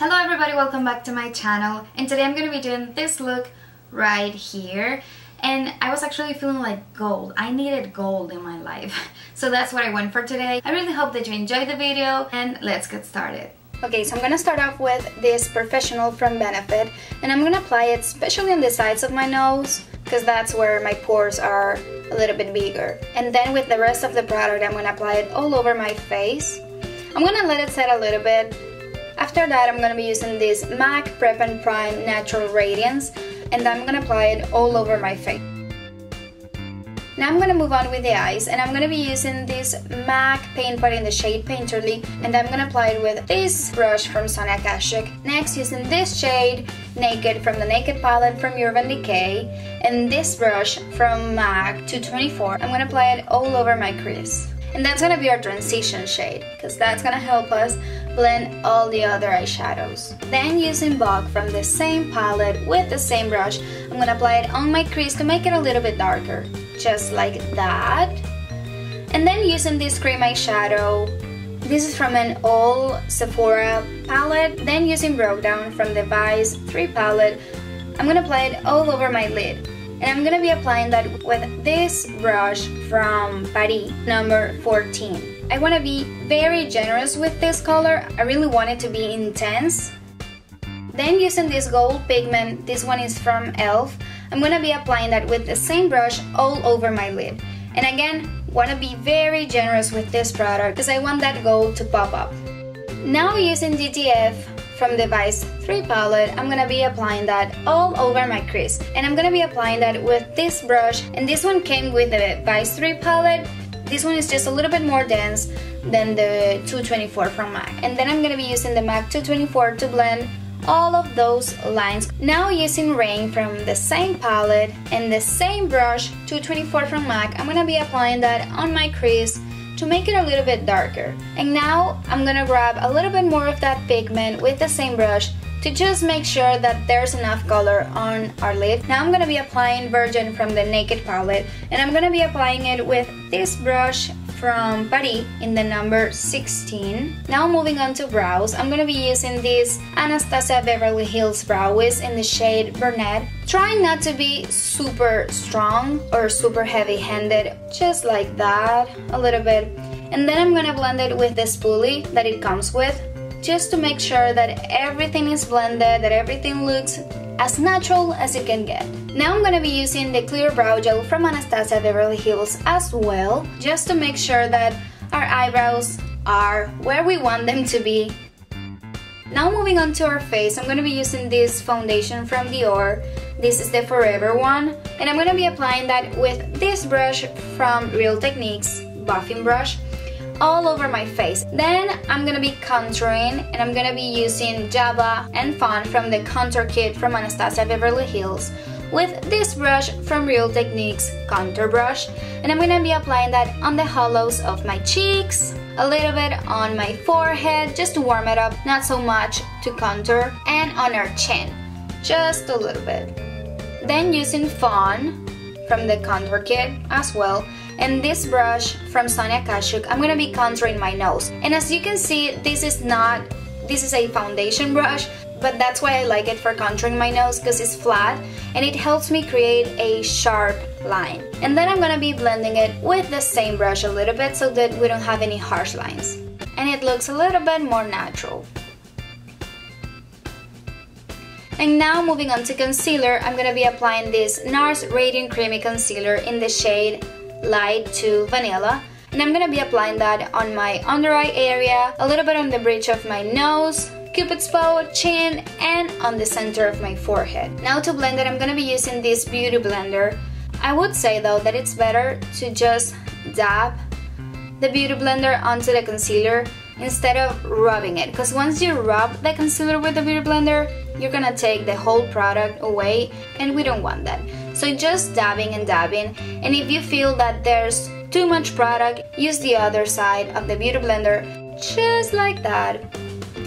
Hello everybody, welcome back to my channel, and today I'm going to be doing this look right here. And I was actually feeling like gold. I needed gold in my life. So that's what I went for today. I really hope that you enjoyed the video, and let's get started. Okay, so I'm going to start off with this Porefessional from Benefit, and I'm going to apply it especially on the sides of my nose because that's where my pores are a little bit bigger. And then with the rest of the product, I'm going to apply it all over my face. I'm going to let it set a little bit. After that, I'm going to be using this MAC Prep and Prime Natural Radiance, and I'm going to apply it all over my face. Now I'm going to move on with the eyes, and I'm going to be using this MAC Paint Pot in the shade Painterly, and I'm going to apply it with this brush from Sonia Kashuk. Next, using this shade Naked from the Naked palette from Urban Decay, and this brush from MAC 224, I'm going to apply it all over my crease. And that's going to be our transition shade, because that's going to help us blend all the other eyeshadows. Then using Vogue from the same palette with the same brush, I'm going to apply it on my crease to make it a little bit darker, just like that. And then using this cream eyeshadow, this is from an old Sephora palette. Then using Broke Down from the Vice 3 palette, I'm going to apply it all over my lid. And I'm going to be applying that with this brush from Paris, number 14. I want to be very generous with this color. I really want it to be intense. Then using this Gold Pigment, this one is from e.l.f., I'm going to be applying that with the same brush all over my lid. And again, want to be very generous with this product because I want that gold to pop up. Now using DTF from the Vice 3 palette, I'm going to be applying that all over my crease. And I'm going to be applying that with this brush, and this one came with the Vice 3 palette. This one is just a little bit more dense than the 224 from MAC. And then I'm going to be using the MAC 224 to blend all of those lines. Now using Rain from the same palette and the same brush 224 from MAC, I'm going to be applying that on my crease to make it a little bit darker. And now I'm gonna grab a little bit more of that pigment with the same brush to just make sure that there's enough color on our lid. Now I'm gonna be applying Virgin from the Naked palette, and I'm gonna be applying it with this brush from Paris in the number 16. Now moving on to brows, I'm gonna be using this Anastasia Beverly Hills Brow Wiz in the shade Brunette. Trying not to be super strong or super heavy-handed, just like that, a little bit. And then I'm gonna blend it with the spoolie that it comes with, just to make sure that everything is blended, that everything looks as natural as it can get. Now I'm gonna be using the clear brow gel from Anastasia Beverly Hills as well, just to make sure that our eyebrows are where we want them to be. Now moving on to our face, I'm gonna be using this foundation from Dior. This is the Forever one, and I'm gonna be applying that with this brush from Real Techniques, buffing brush, all over my face. Then I'm gonna be contouring, and I'm gonna be using Java and Fawn from the contour kit from Anastasia Beverly Hills with this brush from Real Techniques contour brush, and I'm gonna be applying that on the hollows of my cheeks, a little bit on my forehead just to warm it up, not so much to contour, and on our chin, just a little bit. Then using Fawn from the contour kit as well, and this brush from Sonia Kashuk, I'm gonna be contouring my nose. And as you can see, this is a foundation brush, but that's why I like it for contouring my nose, because it's flat and it helps me create a sharp line. And then I'm gonna be blending it with the same brush a little bit so that we don't have any harsh lines. And it looks a little bit more natural. And now moving on to concealer, I'm gonna be applying this NARS Radiant Creamy Concealer in the shade Light to Vanilla, and I'm gonna be applying that on my under eye area, a little bit on the bridge of my nose, Cupid's bow, chin, and on the center of my forehead. Now to blend it, I'm gonna be using this beauty blender. I would say though that it's better to just dab the beauty blender onto the concealer instead of rubbing it, because once you rub the concealer with the beauty blender, you're gonna take the whole product away, and we don't want that. So just dabbing and dabbing, and if you feel that there's too much product, use the other side of the beauty blender, just like that.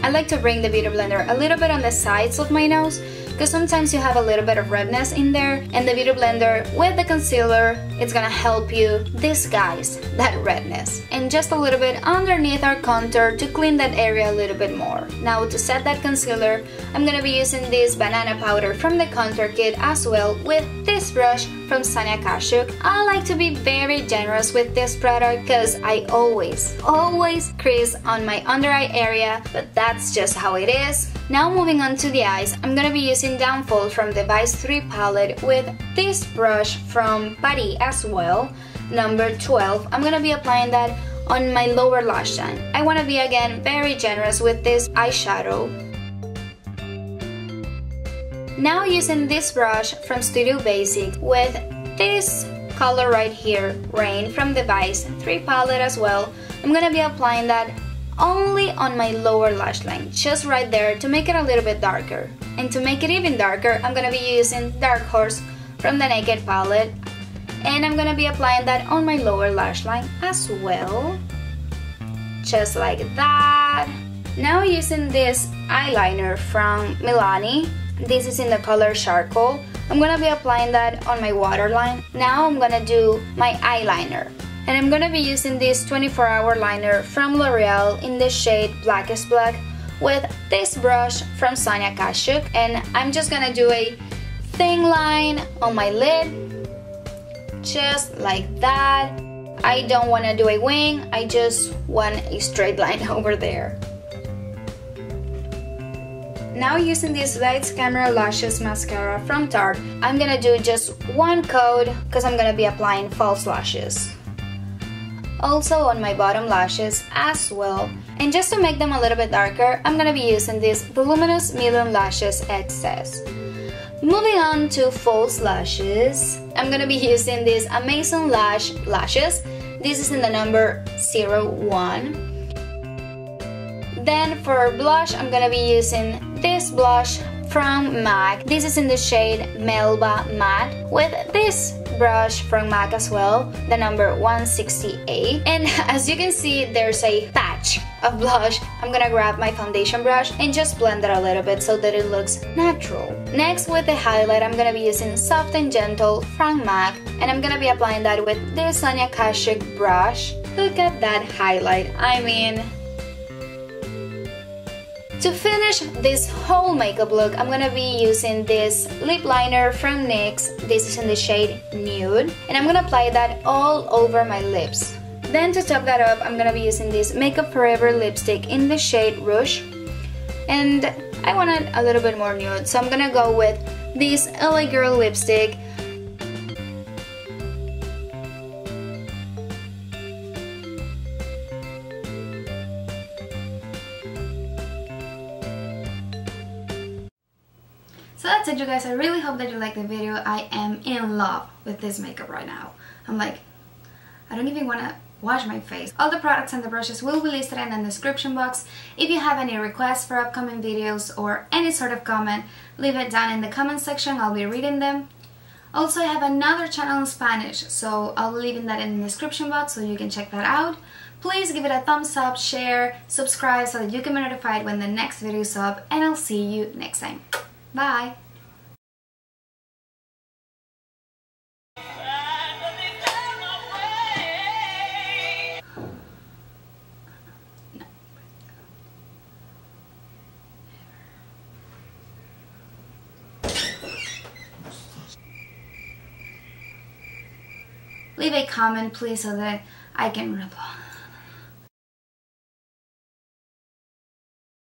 I like to bring the beauty blender a little bit on the sides of my nose, because sometimes you have a little bit of redness in there, and the Beauty Blender with the concealer, it's gonna help you disguise that redness. And just a little bit underneath our contour to clean that area a little bit more. Now to set that concealer, I'm gonna be using this banana powder from the contour kit as well with this brush from Sonia Kashuk. I like to be very generous with this product because I always crease on my under eye area, but that's just how it is. Now moving on to the eyes, I'm gonna be using Downfall from the Vice 3 palette with this brush from Paris as well, number 12. I'm gonna be applying that on my lower lash line. I wanna be again very generous with this eyeshadow. Now using this brush from Studio Basics with this color right here, Rain from the Vice 3 palette as well, I'm gonna be applying that only on my lower lash line, just right there to make it a little bit darker. And to make it even darker, I'm gonna be using Dark Horse from the Naked palette, and I'm gonna be applying that on my lower lash line as well, just like that. Now using this eyeliner from Milani, this is in the color Charcoal, I'm gonna be applying that on my waterline. Now I'm gonna do my eyeliner, and I'm gonna be using this 24-hour liner from L'Oreal in the shade Blackest Black with this brush from Sonia Kashuk, and I'm just gonna do a thin line on my lid, just like that. I don't want to do a wing, I just want a straight line over there. Now using this Lights Camera Lashes mascara from Tarte, I'm gonna do just one coat because I'm gonna be applying false lashes. Also on my bottom lashes as well. And just to make them a little bit darker, I'm gonna be using this Voluminous Medium Lashes XS. Moving on to false lashes, I'm gonna be using this Amazing Lash lashes. This is in the number 01. Then for blush, I'm gonna be using this blush from MAC. This is in the shade Melba Matte with this brush from MAC as well, the number 168. And as you can see, there's a patch of blush. I'm gonna grab my foundation brush and just blend it a little bit so that it looks natural. Next, with the highlight, I'm gonna be using Soft and Gentle from MAC, and I'm gonna be applying that with this Sonia Kashuk brush. Look at that highlight, I mean... To finish this whole makeup look, I'm gonna be using this lip liner from NYX. This is in the shade Nude, and I'm gonna apply that all over my lips. Then to top that up, I'm gonna be using this Makeup Forever lipstick in the shade Rouge, and I wanted a little bit more nude, so I'm gonna go with this LA Girl lipstick. So that's it, you guys. I really hope that you liked the video. I am in love with this makeup right now. I'm like, I don't even want to wash my face. All the products and the brushes will be listed in the description box. If you have any requests for upcoming videos or any sort of comment, leave it down in the comment section. I'll be reading them. Also, I have another channel in Spanish, so I'll be leaving that in the description box so you can check that out. Please give it a thumbs up, share, subscribe so that you can be notified when the next video is up, and I'll see you next time. Bye! Leave a comment please so that I can reply.